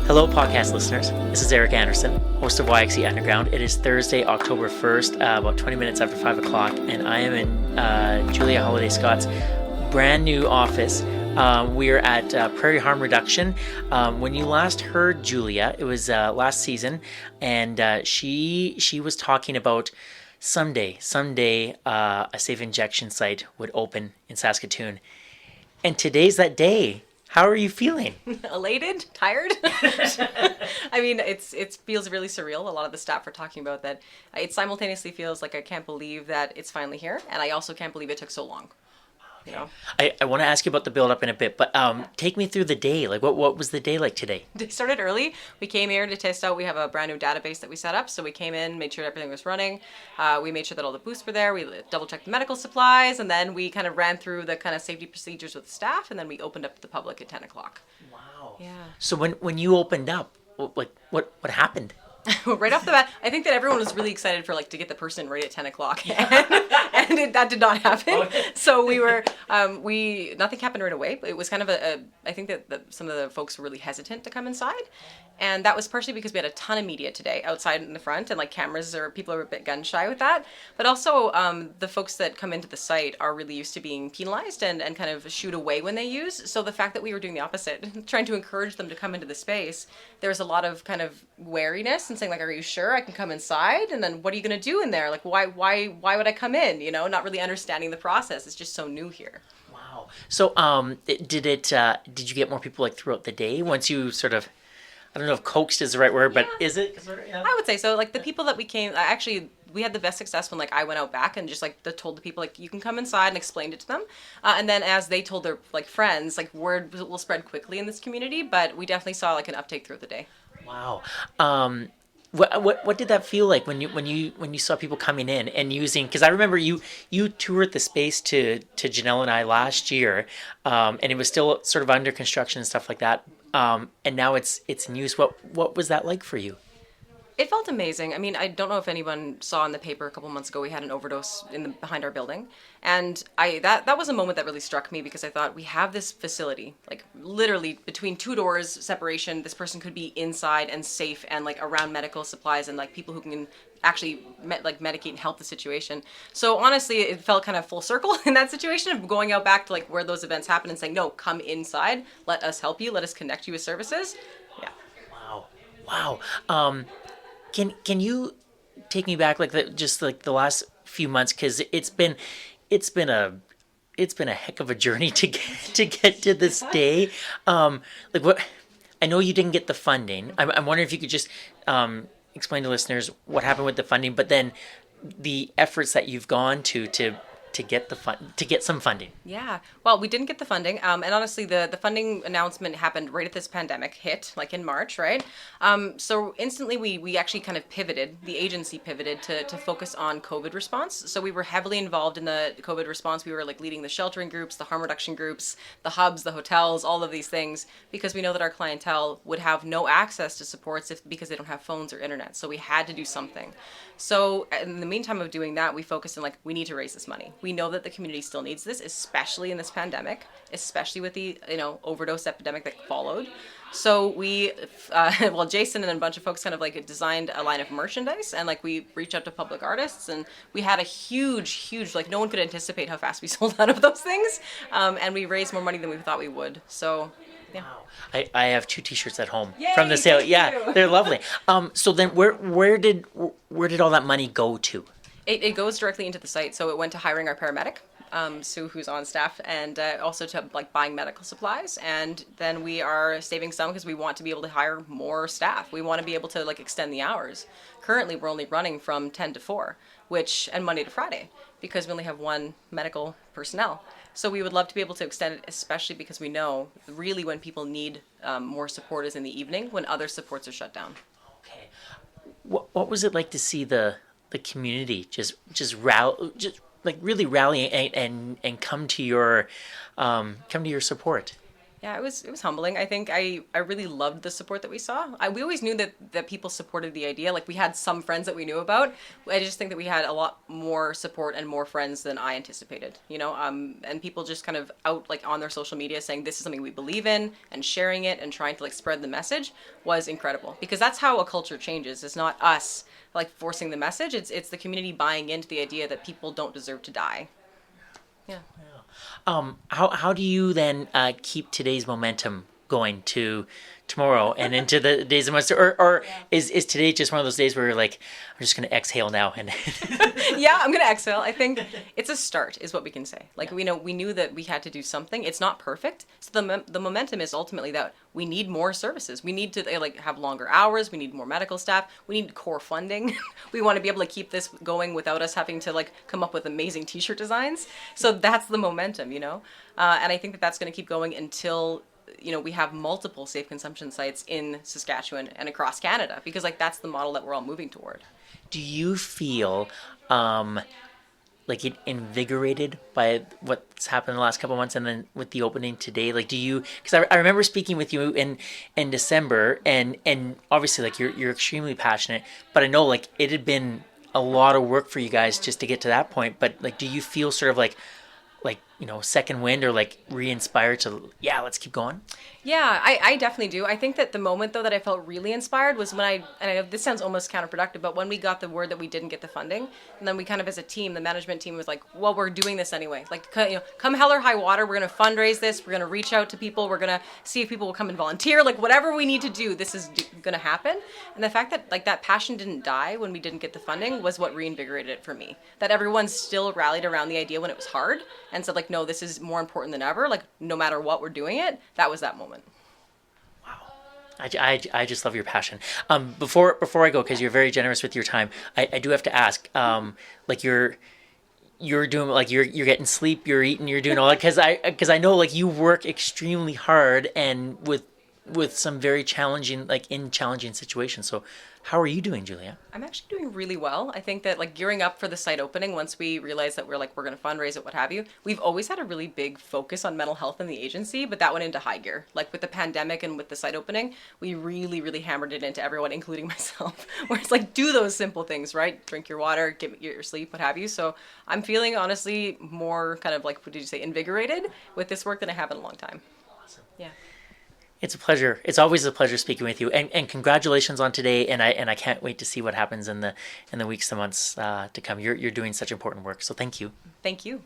Hello, podcast listeners. This is Eric Anderson, host of YXE Underground. It is Thursday, October 1st, about 20 minutes after 5 o'clock, and I am in Julia Holliday-Scott's brand new office. We are at Prairie Harm Reduction. When you last heard Julia, it was last season, and she was talking about someday a safe injection site would open in Saskatoon. And today's that day. How are you feeling? Elated? Tired? I mean, it feels really surreal. A lot of the staff are talking about that. It simultaneously feels like I can't believe that it's finally here, and I also can't believe it took so long. You know? I want to ask you about the build up in a bit, but take me through the day. Like, what was the day like today? They started early. We came here to test out. We have a brand new database that we set up. So we came in, made sure everything was running. We made sure that all the booths were there. We double checked the medical supplies, and then we kind of ran through the kind of safety procedures with the staff, and then we opened up to the public at 10 o'clock. Wow. Yeah. So when you opened up, what happened? Right off the bat, I think that everyone was really excited for to get the person right at 10 o'clock, and that did not happen. Okay. So we were, nothing happened right away. But it was kind of I think that some of the folks were really hesitant to come inside, and that was partially because we had a ton of media today outside in the front, and cameras or people are a bit gun shy with that. But also, the folks that come into the site are really used to being penalized and kind of shooed away when they use. So the fact that we were doing the opposite, trying to encourage them to come into the space, there was a lot of kind of wariness and saying are you sure I can come inside? And then what are you going to do in there? Why would I come in? Not really understanding the process. It's just so new here. Wow. So did you get more people throughout the day once you sort of, I don't know if coaxed is the right word, but is it? Yeah. I would say so. The people that we came, actually, we had the best success when I went out back and just told the people you can come inside and explained it to them, and then as they told their friends, word will spread quickly in this community. But we definitely saw an uptake throughout the day. Wow. What did that feel like when you saw people coming in and using? Because I remember you toured the space to Janelle and I last year, and it was still sort of under construction and stuff like that. And now it's in use. What was that like for you? It felt amazing. I mean, I don't know if anyone saw in the paper a couple months ago we had an overdose behind our building, and that was a moment that really struck me because I thought we have this facility, literally between two doors separation. This person could be inside and safe and around medical supplies and people who can actually medicate and help the situation. So honestly, it felt kind of full circle in that situation of going out back to where those events happen and saying, no, come inside, let us help you, let us connect you with services. Yeah. Wow. Can you take me back the last few months, because it's been a heck of a journey to get to this day. What I know you didn't get the funding. I'm wondering if you could just explain to listeners what happened with the funding, but then the efforts that you've gone to get some funding. Yeah. Well, we didn't get the funding. And honestly, the funding announcement happened right at this pandemic hit, in March, right? So instantly we actually kind of pivoted, the agency pivoted to focus on COVID response. So we were heavily involved in the COVID response. We were leading the sheltering groups, the harm reduction groups, the hubs, the hotels, all of these things, because we know that our clientele would have no access to supports because they don't have phones or internet. So we had to do something. So in the meantime of doing that, we focused on we need to raise this money. We know that the community still needs this, especially in this pandemic, especially with the overdose epidemic that followed. So we, Jason and a bunch of folks kind of designed a line of merchandise, and we reached out to public artists, and we had a huge, no one could anticipate how fast we sold out of those things, and we raised more money than we thought we would. So. Yeah. Wow. I have 2 T-shirts at home. Yay, from the sale. Yeah, you. They're lovely. So then where did all that money go to? It goes directly into the site. So it went to hiring our paramedic, Sue, who's on staff, and also to buying medical supplies. And then we are saving some because we want to be able to hire more staff. We want to be able to extend the hours. Currently, we're only running from 10 to 4, and Monday to Friday, because we only have 1 medical personnel. So we would love to be able to extend it, especially because we know really when people need more support is in the evening when other supports are shut down. Okay. What was it like to see the community just really rally and come to your support? Yeah, it was humbling. I think I really loved the support that we saw. We always knew that people supported the idea. Like we had some friends that we knew about. I just think that we had a lot more support and more friends than I anticipated. And people just kind of out like on their social media saying this is something we believe in and sharing it and trying to like spread the message was incredible because that's how a culture changes. It's not us like forcing the message. It's the community buying into the idea that people don't deserve to die. Yeah. How do you then keep today's momentum going to tomorrow and into the days of months? Or is today just one of those days where you're like, I'm just going to exhale now? And yeah, I'm going to exhale. I think it's a start is what we can say. Like, we knew that we had to do something. It's not perfect. So the momentum is ultimately that we need more services. We need to like have longer hours. We need more medical staff. We need core funding. We want to be able to keep this going without us having to like come up with amazing t-shirt designs. So that's the momentum, and I think that that's going to keep going until we have multiple safe consumption sites in Saskatchewan and across Canada because like that's the model that we're all moving toward. Do you feel like it invigorated by what's happened in the last couple of months and then with the opening today? Like, do you, because I remember speaking with you in December and obviously like you're extremely passionate, but I know like it had been a lot of work for you guys just to get to that point. But like, do you feel sort of like second wind or like re-inspired to, let's keep going? Yeah, I definitely do. I think that the moment though that I felt really inspired was when and I know this sounds almost counterproductive, but when we got the word that we didn't get the funding, and then we kind of as a team, the management team was like, well, we're doing this anyway. Like, come hell or high water, we're going to fundraise this. We're going to reach out to people. We're going to see if people will come and volunteer. Like whatever we need to do, this is going to happen. And the fact that like that passion didn't die when we didn't get the funding was what reinvigorated it for me. That everyone still rallied around the idea when it was hard and said like, no, this is more important than ever. Like no matter what we're doing it, that was that moment. I just love your passion. Before I go, because you're very generous with your time, I do have to ask, like you're doing like you're getting sleep, you're eating, you're doing all that, because I know like you work extremely hard and with some very challenging situations. So how are you doing, Julia? I'm actually doing really well. I think that like gearing up for the site opening, once we realized that we're going to fundraise it, what have you, we've always had a really big focus on mental health in the agency, but that went into high gear. Like with the pandemic and with the site opening, we really, really hammered it into everyone, including myself, where it's like, do those simple things, right? Drink your water, get your sleep, what have you. So I'm feeling honestly more kind of like, what did you say, invigorated with this work than I have in a long time. Awesome. Yeah. It's a pleasure. It's always a pleasure speaking with you, and congratulations on today. And I can't wait to see what happens in the weeks and months to come. You're doing such important work. So thank you. Thank you.